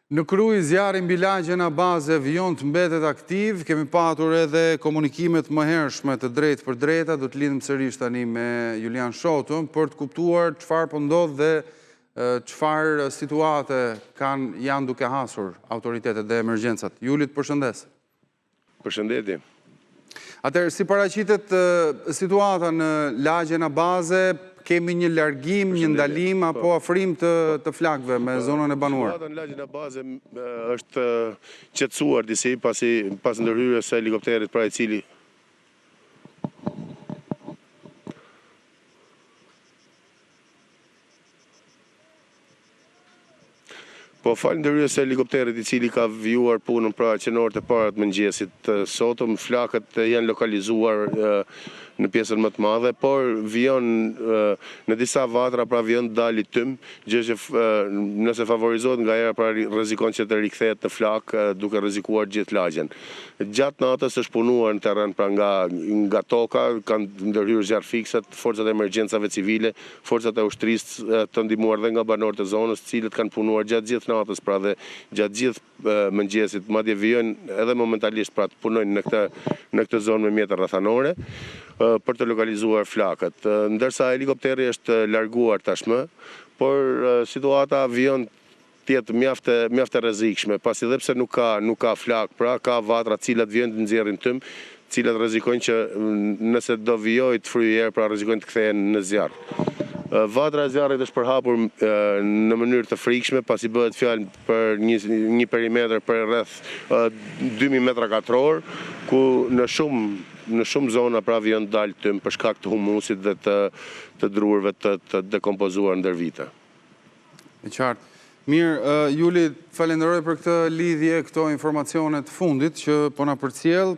Në krujë zjarri mbi lagjen a baze vion të mbetet aktiv, kemi patur edhe komunikimet më hershme të drejtë për drejta, do të lidhëm sërish tani me Julian Shotën për të kuptuar çfarë po ndodh dhe çfarë situate janë duke hasur autoritetet dhe emergjencat. Juli, të përshëndes. Përshëndetje. Atëherë, si paraqitet situata në lagjen a baze, kemi një largim, një ndalim apo afrim të flakëve me zonën e banuar? Situata në lagjen e baze është qetësuar disi pas ndërhyrjes së helikopterit pra i cili po falë ndërhyrjes së helikopterit i cili ka vijuar punën pra qenorët e para të mëngjesit sotëm, flakët janë lokalizuar në pjesën më të madhe, por vijon në disa vatra pra vijon dali tym, gjë që nëse favorizohet nga era pra rrezikon që të rikthehet në flak duke rrezikuar gjithë lagjen. Gjatë natës është punuar në terren pra nga toka, kanë ndërhyrë zjarr fikset, forcat e emergjencave civile, forcat e ushtrisë të ndihmuar dhe nga banorët e zonës, të cilët kanë punuar gjatë gjithë natës pra dhe gjatë gjithë mëngjesit, madje vijojnë edhe momentalisht pra të punojnë në këtë zonë me mjetër rrethanore për të lokalizuar flakët. Ndërsa helikopteri është larguar tashmë, por situata vijon tjetë mjaft e rrezikshme, pasi edhe pse nuk ka flak, pra ka vatra cilat vijojnë të nxjerrin tym, cilat rrezikojnë që nëse do vijojë të fryjë erë, pra rrezikojnë të kthehen në zjarr. Vatra e zjarrit është përhapur në mënyrë të frikshme, pasi bëhet fjalë për një perimetër për rreth 2000 metra katror, ku në shumë zona pra vijon dalë tym për shkak të humusit dhe të drurve të dekompozuar ndër vite. E qartë. Mirë, Juli, falenderoj për këtë lidhje, këto informacionet fundit që po na përcjell.